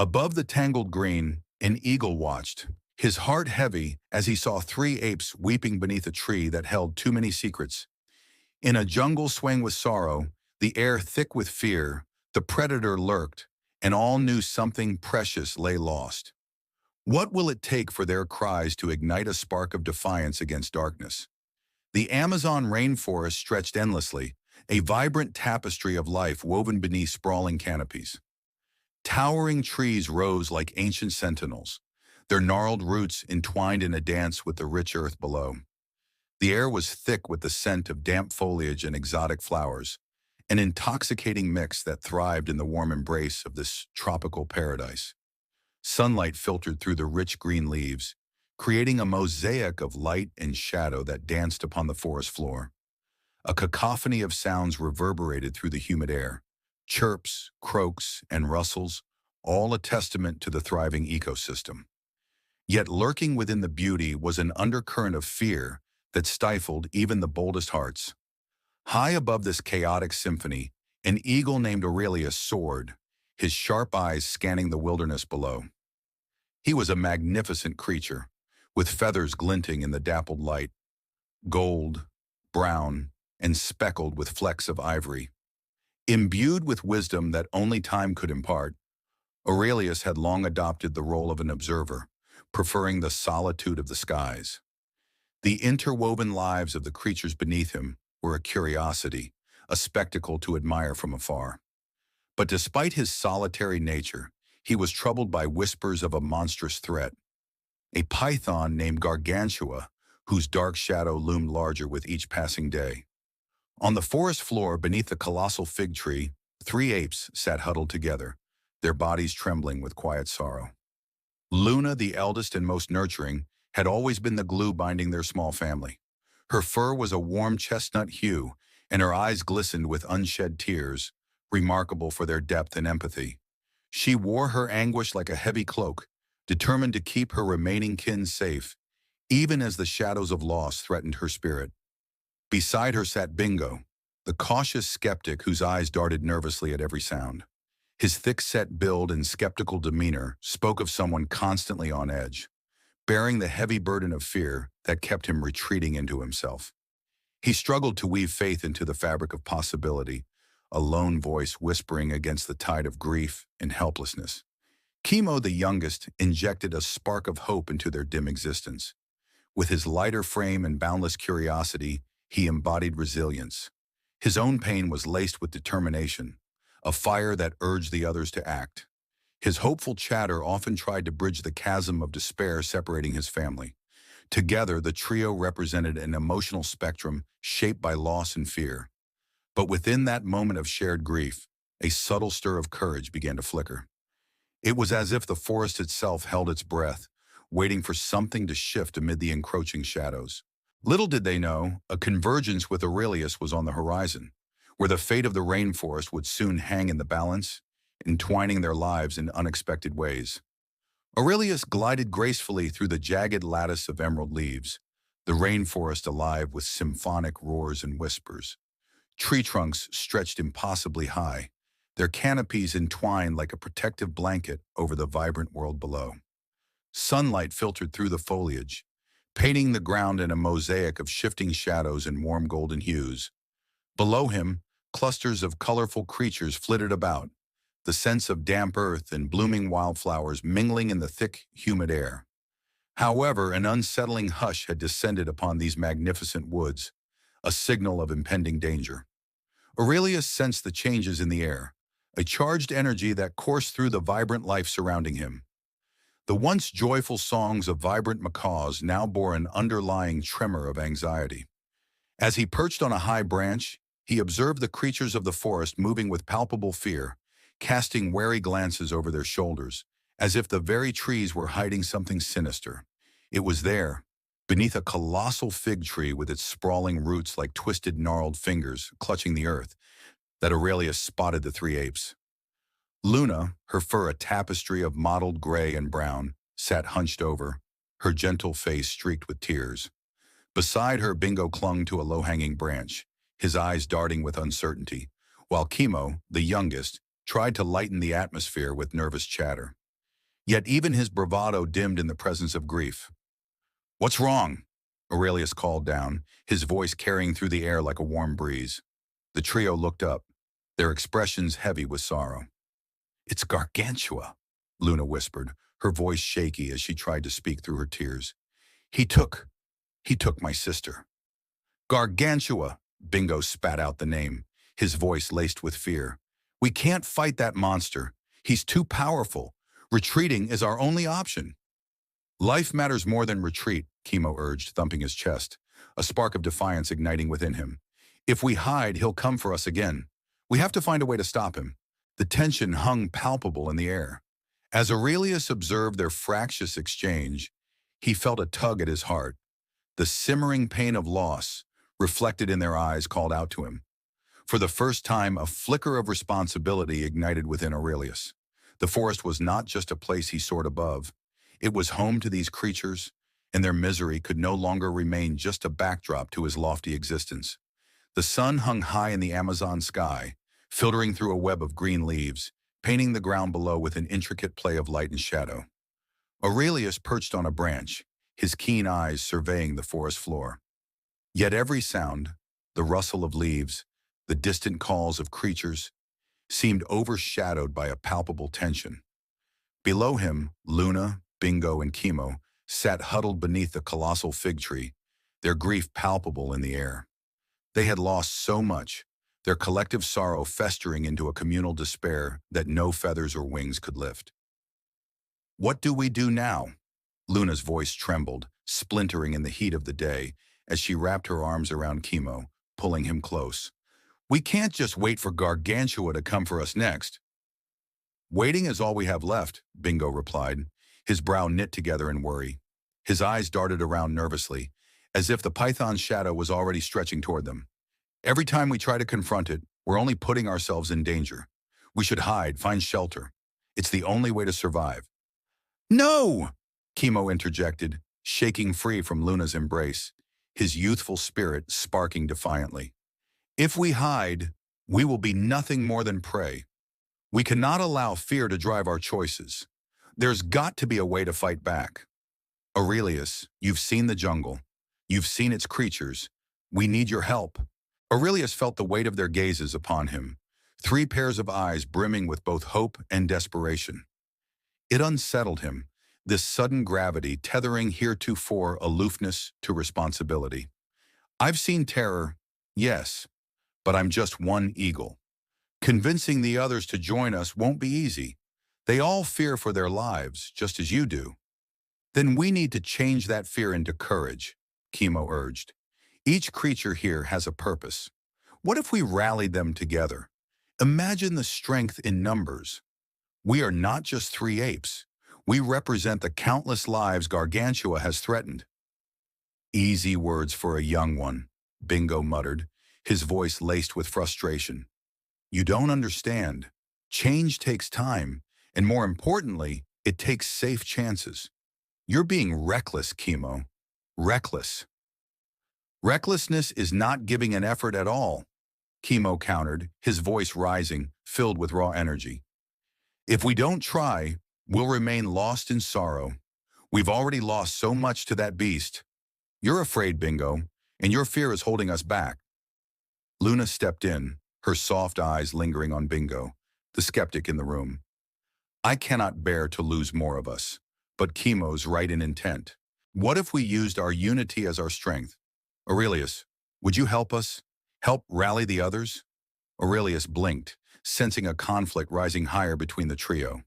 Above the tangled green, an eagle watched, his heart heavy as he saw three apes weeping beneath a tree that held too many secrets. In a jungle swaying with sorrow, the air thick with fear, the predator lurked, and all knew something precious lay lost. What will it take for their cries to ignite a spark of defiance against darkness? The Amazon rainforest stretched endlessly, a vibrant tapestry of life woven beneath sprawling canopies. Towering trees rose like ancient sentinels, their gnarled roots entwined in a dance with the rich earth below. The air was thick with the scent of damp foliage and exotic flowers, an intoxicating mix that thrived in the warm embrace of this tropical paradise. Sunlight filtered through the rich green leaves, creating a mosaic of light and shadow that danced upon the forest floor. A cacophony of sounds reverberated through the humid air, chirps, croaks, and rustles, all a testament to the thriving ecosystem. Yet lurking within the beauty was an undercurrent of fear that stifled even the boldest hearts. High above this chaotic symphony, an eagle named Aurelius soared, his sharp eyes scanning the wilderness below. He was a magnificent creature, with feathers glinting in the dappled light, gold, brown, and speckled with flecks of ivory. Imbued with wisdom that only time could impart, Aurelius had long adopted the role of an observer, preferring the solitude of the skies. The interwoven lives of the creatures beneath him were a curiosity, a spectacle to admire from afar. But despite his solitary nature, he was troubled by whispers of a monstrous threat, a python named Gargantua, whose dark shadow loomed larger with each passing day. On the forest floor beneath the colossal fig tree, three apes sat huddled together, their bodies trembling with quiet sorrow. Luna, the eldest and most nurturing, had always been the glue binding their small family. Her fur was a warm chestnut hue, and her eyes glistened with unshed tears, remarkable for their depth and empathy. She wore her anguish like a heavy cloak, determined to keep her remaining kin safe, even as the shadows of loss threatened her spirit. Beside her sat Bingo, the cautious skeptic whose eyes darted nervously at every sound. His thick-set build and skeptical demeanor spoke of someone constantly on edge, bearing the heavy burden of fear that kept him retreating into himself. He struggled to weave faith into the fabric of possibility, a lone voice whispering against the tide of grief and helplessness. Chemo, the youngest, injected a spark of hope into their dim existence. With his lighter frame and boundless curiosity, he embodied resilience. His own pain was laced with determination, a fire that urged the others to act. His hopeful chatter often tried to bridge the chasm of despair separating his family. Together, the trio represented an emotional spectrum shaped by loss and fear. But within that moment of shared grief, a subtle stir of courage began to flicker. It was as if the forest itself held its breath, waiting for something to shift amid the encroaching shadows. Little did they know, a convergence with Aurelius was on the horizon, where the fate of the rainforest would soon hang in the balance, entwining their lives in unexpected ways. Aurelius glided gracefully through the jagged lattice of emerald leaves, the rainforest alive with symphonic roars and whispers. Tree trunks stretched impossibly high, their canopies entwined like a protective blanket over the vibrant world below. Sunlight filtered through the foliage, painting the ground in a mosaic of shifting shadows and warm golden hues. Below him, clusters of colorful creatures flitted about, the scents of damp earth and blooming wildflowers mingling in the thick, humid air. However, an unsettling hush had descended upon these magnificent woods, a signal of impending danger. Aurelius sensed the changes in the air, a charged energy that coursed through the vibrant life surrounding him. The once joyful songs of vibrant macaws now bore an underlying tremor of anxiety. As he perched on a high branch, he observed the creatures of the forest moving with palpable fear, casting wary glances over their shoulders, as if the very trees were hiding something sinister. It was there, beneath a colossal fig tree with its sprawling roots like twisted gnarled fingers clutching the earth, that Aurelius spotted the three apes. Luna, her fur a tapestry of mottled gray and brown, sat hunched over, her gentle face streaked with tears. Beside her, Bingo clung to a low-hanging branch, his eyes darting with uncertainty, while Chemo, the youngest, tried to lighten the atmosphere with nervous chatter. Yet even his bravado dimmed in the presence of grief. "What's wrong?" Aurelius called down, his voice carrying through the air like a warm breeze. The trio looked up, their expressions heavy with sorrow. "It's Gargantua," Luna whispered, her voice shaky as she tried to speak through her tears. He took my sister." "Gargantua," Bingo spat out the name, his voice laced with fear. "We can't fight that monster. He's too powerful. Retreating is our only option." "Life matters more than retreat," Chemo urged, thumping his chest, a spark of defiance igniting within him. "If we hide, he'll come for us again. We have to find a way to stop him." The tension hung palpable in the air. As Aurelius observed their fractious exchange, he felt a tug at his heart. The simmering pain of loss, reflected in their eyes, called out to him. For the first time, a flicker of responsibility ignited within Aurelius. The forest was not just a place he soared above. It was home to these creatures, and their misery could no longer remain just a backdrop to his lofty existence. The sun hung high in the Amazon sky, filtering through a web of green leaves, painting the ground below with an intricate play of light and shadow. Aurelius perched on a branch, his keen eyes surveying the forest floor. Yet every sound, the rustle of leaves, the distant calls of creatures, seemed overshadowed by a palpable tension. Below him, Luna, Bingo, and Chemo sat huddled beneath the colossal fig tree, their grief palpable in the air. They had lost so much, their collective sorrow festering into a communal despair that no feathers or wings could lift. "What do we do now?" Luna's voice trembled, splintering in the heat of the day, as she wrapped her arms around Chemo, pulling him close. "We can't just wait for Gargantua to come for us next." "Waiting is all we have left," Bingo replied, his brow knit together in worry. His eyes darted around nervously, as if the python's shadow was already stretching toward them. "Every time we try to confront it, we're only putting ourselves in danger. We should hide, find shelter. It's the only way to survive." "No!" Chemo interjected, shaking free from Luna's embrace, his youthful spirit sparking defiantly. "If we hide, we will be nothing more than prey. We cannot allow fear to drive our choices. There's got to be a way to fight back. Aurelius, you've seen the jungle. You've seen its creatures. We need your help." Aurelius felt the weight of their gazes upon him, three pairs of eyes brimming with both hope and desperation. It unsettled him, this sudden gravity tethering heretofore aloofness to responsibility. "I've seen terror, yes, but I'm just one eagle. Convincing the others to join us won't be easy. They all fear for their lives, just as you do." "Then we need to change that fear into courage," Chemo urged. "Each creature here has a purpose. What if we rallied them together? Imagine the strength in numbers. We are not just three apes. We represent the countless lives Gargantua has threatened." "Easy words for a young one," Bingo muttered, his voice laced with frustration. "You don't understand. Change takes time, and more importantly, it takes safe chances. You're being reckless, Chemo. Reckless." "Recklessness is not giving an effort at all," Chemo countered, his voice rising, filled with raw energy. "If we don't try, we'll remain lost in sorrow. We've already lost so much to that beast. You're afraid, Bingo, and your fear is holding us back." Luna stepped in, her soft eyes lingering on Bingo, the skeptic in the room. "I cannot bear to lose more of us, but Chemo's right in intent. What if we used our unity as our strength? Aurelius, would you help us? Help rally the others?" Aurelius blinked, sensing a conflict rising higher between the trio.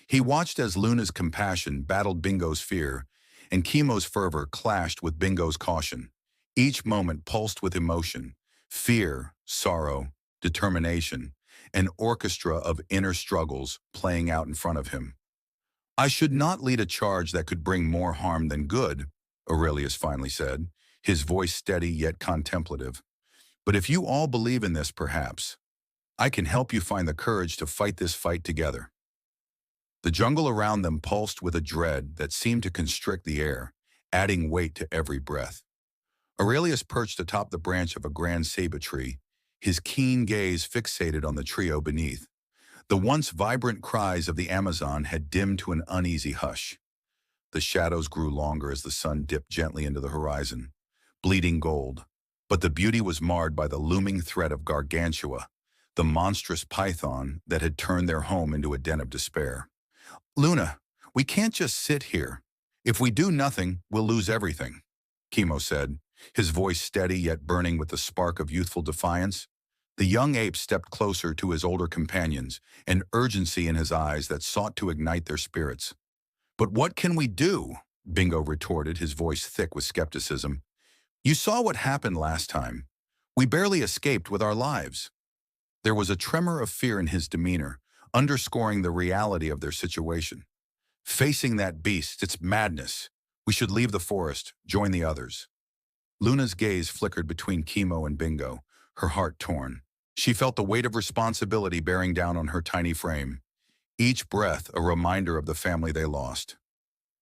He watched as Luna's compassion battled Bingo's fear, and Chemo's fervor clashed with Bingo's caution. Each moment pulsed with emotion, fear, sorrow, determination, an orchestra of inner struggles playing out in front of him. "I should not lead a charge that could bring more harm than good," Aurelius finally said, his voice steady yet contemplative. "But if you all believe in this, perhaps, I can help you find the courage to fight this fight together." The jungle around them pulsed with a dread that seemed to constrict the air, adding weight to every breath. Aurelius perched atop the branch of a grand ceiba tree, his keen gaze fixated on the trio beneath. The once vibrant cries of the Amazon had dimmed to an uneasy hush. The shadows grew longer as the sun dipped gently into the horizon, bleeding gold. But the beauty was marred by the looming threat of Gargantua, the monstrous python that had turned their home into a den of despair. Luna, we can't just sit here. If we do nothing, we'll lose everything, Chemo said, his voice steady yet burning with the spark of youthful defiance. The young ape stepped closer to his older companions, an urgency in his eyes that sought to ignite their spirits. But what can we do? Bingo retorted, his voice thick with skepticism. You saw what happened last time. We barely escaped with our lives. There was a tremor of fear in his demeanor, underscoring the reality of their situation. Facing that beast, it's madness. We should leave the forest, join the others. Luna's gaze flickered between Chemo and Bingo, her heart torn. She felt the weight of responsibility bearing down on her tiny frame, each breath a reminder of the family they lost.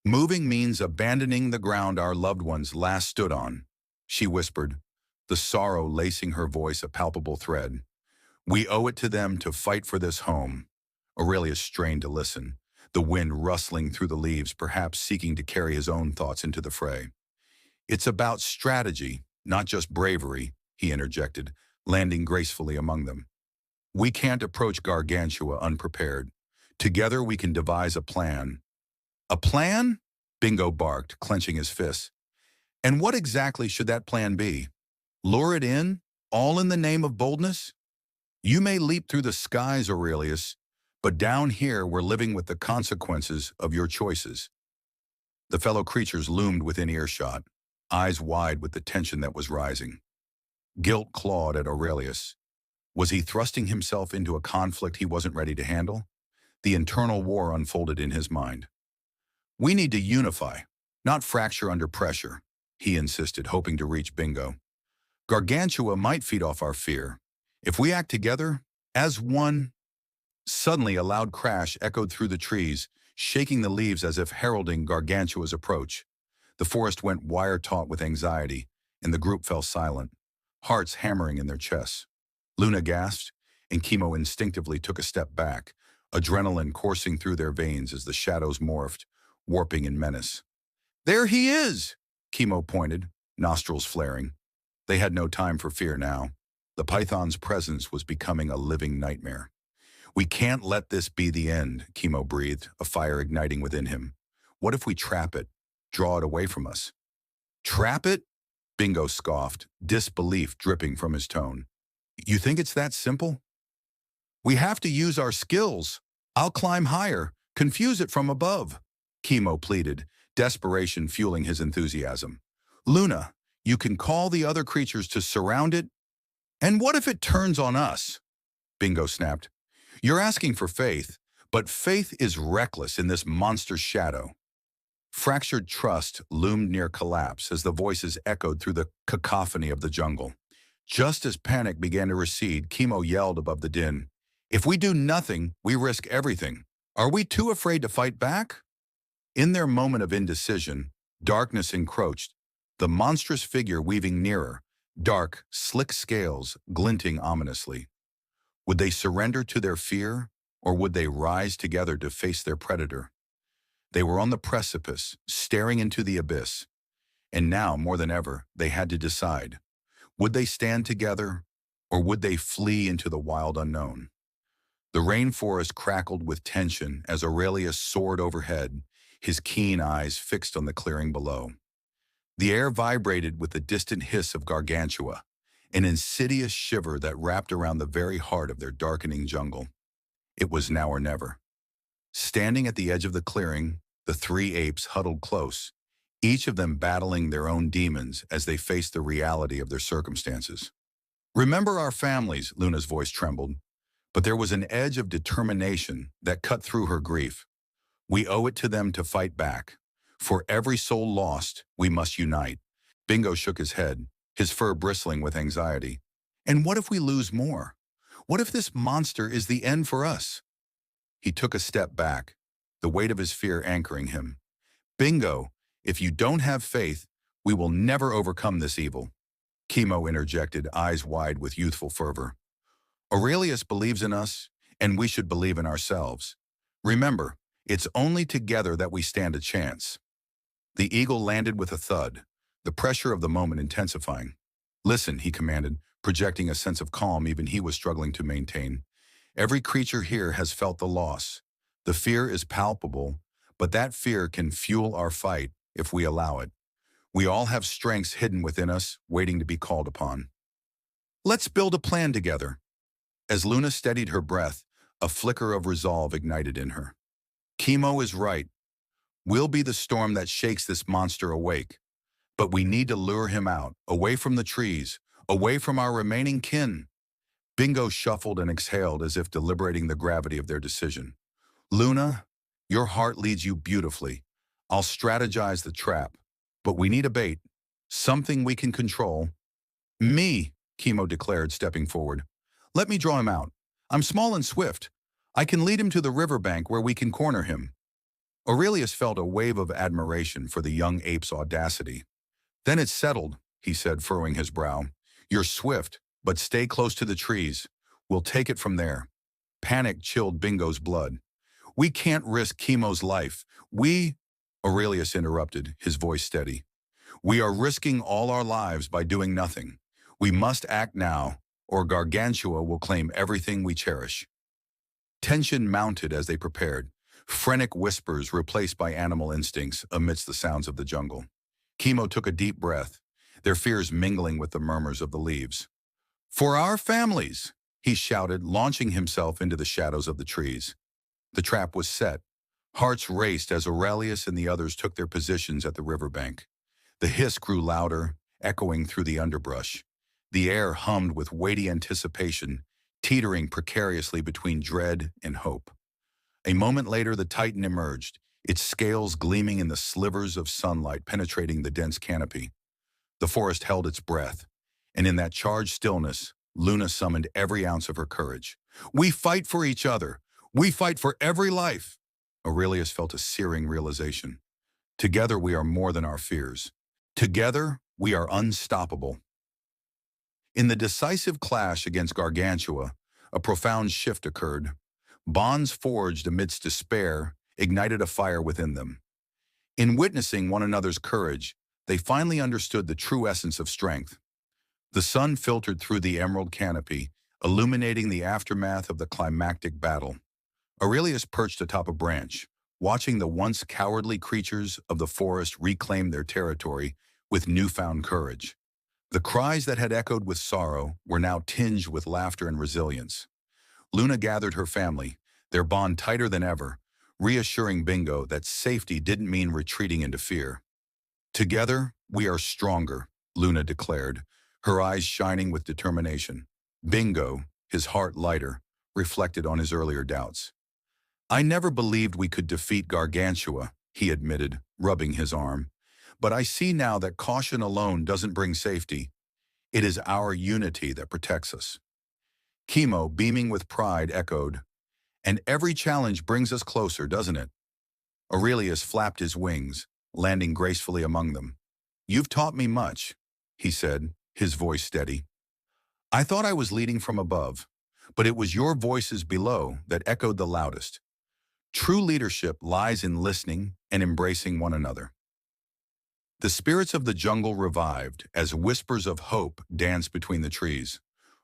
Moving means abandoning the ground our loved ones last stood on, she whispered, the sorrow lacing her voice a palpable thread. We owe it to them to fight for this home. Aurelius strained to listen, the wind rustling through the leaves, perhaps seeking to carry his own thoughts into the fray. It's about strategy, not just bravery, he interjected, landing gracefully among them. We can't approach Gargantua unprepared. Together we can devise a plan. A plan? Bingo barked, clenching his fists. And what exactly should that plan be? Lure it in, all in the name of boldness? You may leap through the skies, Aurelius, but down here we're living with the consequences of your choices. The fellow creatures loomed within earshot, eyes wide with the tension that was rising. Guilt clawed at Aurelius. Was he thrusting himself into a conflict he wasn't ready to handle? The internal war unfolded in his mind. We need to unify, not fracture under pressure, he insisted, hoping to reach Bingo. Gargantua might feed off our fear. If we act together, as one. Suddenly a loud crash echoed through the trees, shaking the leaves as if heralding Gargantua's approach. The forest went wire-taut with anxiety, and the group fell silent, hearts hammering in their chests. Luna gasped, and Chemo instinctively took a step back, adrenaline coursing through their veins as the shadows morphed, warping in menace. There he is! Chemo pointed, nostrils flaring. They had no time for fear now. The python's presence was becoming a living nightmare. We can't let this be the end, Chemo breathed, a fire igniting within him. What if we trap it, draw it away from us? Trap it? Bingo scoffed, disbelief dripping from his tone. You think it's that simple? We have to use our skills. I'll climb higher, confuse it from above, Chemo pleaded, desperation fueling his enthusiasm. Luna, you can call the other creatures to surround it. And what if it turns on us? Bingo snapped. You're asking for faith, but faith is reckless in this monster's shadow. Fractured trust loomed near collapse as the voices echoed through the cacophony of the jungle. Just as panic began to recede, Chemo yelled above the din. If we do nothing, we risk everything. Are we too afraid to fight back? In their moment of indecision, darkness encroached, the monstrous figure weaving nearer, dark, slick scales glinting ominously. Would they surrender to their fear, or would they rise together to face their predator? They were on the precipice, staring into the abyss, and now, more than ever, they had to decide. Would they stand together, or would they flee into the wild unknown? The rainforest crackled with tension as Aurelius soared overhead, his keen eyes fixed on the clearing below. The air vibrated with the distant hiss of Gargantua, an insidious shiver that wrapped around the very heart of their darkening jungle. It was now or never. Standing at the edge of the clearing, the three apes huddled close, each of them battling their own demons as they faced the reality of their circumstances. Remember our families, Luna's voice trembled, but there was an edge of determination that cut through her grief. We owe it to them to fight back. For every soul lost, we must unite. Bingo shook his head, his fur bristling with anxiety. And what if we lose more? What if this monster is the end for us? He took a step back, the weight of his fear anchoring him. Bingo, if you don't have faith, we will never overcome this evil. Chemo interjected, eyes wide with youthful fervor. Aurelius believes in us, and we should believe in ourselves. Remember, it's only together that we stand a chance. The eagle landed with a thud, the pressure of the moment intensifying. Listen, he commanded, projecting a sense of calm even he was struggling to maintain. Every creature here has felt the loss. The fear is palpable, but that fear can fuel our fight if we allow it. We all have strengths hidden within us, waiting to be called upon. Let's build a plan together. As Luna steadied her breath, a flicker of resolve ignited in her. Chemo is right. We'll be the storm that shakes this monster awake. But we need to lure him out, away from the trees, away from our remaining kin. Bingo shuffled and exhaled as if deliberating the gravity of their decision. Luna, your heart leads you beautifully. I'll strategize the trap. But we need a bait. Something we can control. Me, Chemo declared, stepping forward. Let me draw him out. I'm small and swift. I can lead him to the riverbank where we can corner him. Aurelius felt a wave of admiration for the young ape's audacity. Then it's settled, he said, furrowing his brow. You're swift, but stay close to the trees. We'll take it from there. Panic chilled Bingo's blood. We can't risk Chemo's life. Aurelius interrupted, his voice steady. We are risking all our lives by doing nothing. We must act now, or Gargantua will claim everything we cherish. Tension mounted as they prepared, frenetic whispers replaced by animal instincts amidst the sounds of the jungle. Chemo took a deep breath, their fears mingling with the murmurs of the leaves. For our families, he shouted, launching himself into the shadows of the trees. The trap was set. Hearts raced as Aurelius and the others took their positions at the riverbank. The hiss grew louder, echoing through the underbrush. The air hummed with weighty anticipation, teetering precariously between dread and hope. A moment later, the titan emerged, its scales gleaming in the slivers of sunlight penetrating the dense canopy. The forest held its breath, and in that charged stillness, Luna summoned every ounce of her courage. We fight for each other. We fight for every life. Aurelius felt a searing realization. Together we are more than our fears. Together we are unstoppable. In the decisive clash against Gargantua, a profound shift occurred. Bonds forged amidst despair ignited a fire within them. In witnessing one another's courage, they finally understood the true essence of strength. The sun filtered through the emerald canopy, illuminating the aftermath of the climactic battle. Aurelius perched atop a branch, watching the once cowardly creatures of the forest reclaim their territory with newfound courage. The cries that had echoed with sorrow were now tinged with laughter and resilience. Luna gathered her family, their bond tighter than ever, reassuring Bingo that safety didn't mean retreating into fear. Together, we are stronger, Luna declared, her eyes shining with determination. Bingo, his heart lighter, reflected on his earlier doubts. I never believed we could defeat Gargantua, he admitted, rubbing his arm. But I see now that caution alone doesn't bring safety. It is our unity that protects us. Chemo, beaming with pride, echoed, and every challenge brings us closer, doesn't it? Aurelius flapped his wings, landing gracefully among them. You've taught me much, he said, his voice steady. I thought I was leading from above, but it was your voices below that echoed the loudest. True leadership lies in listening and embracing one another. The spirits of the jungle revived as whispers of hope danced between the trees.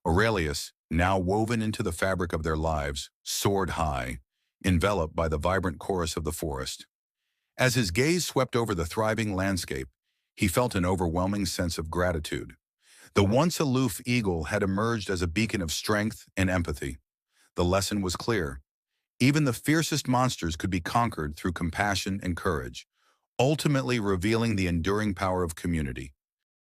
Aurelius, now woven into the fabric of their lives, soared high, enveloped by the vibrant chorus of the forest. As his gaze swept over the thriving landscape, he felt an overwhelming sense of gratitude. The once aloof eagle had emerged as a beacon of strength and empathy. The lesson was clear. Even the fiercest monsters could be conquered through compassion and courage, ultimately revealing the enduring power of community.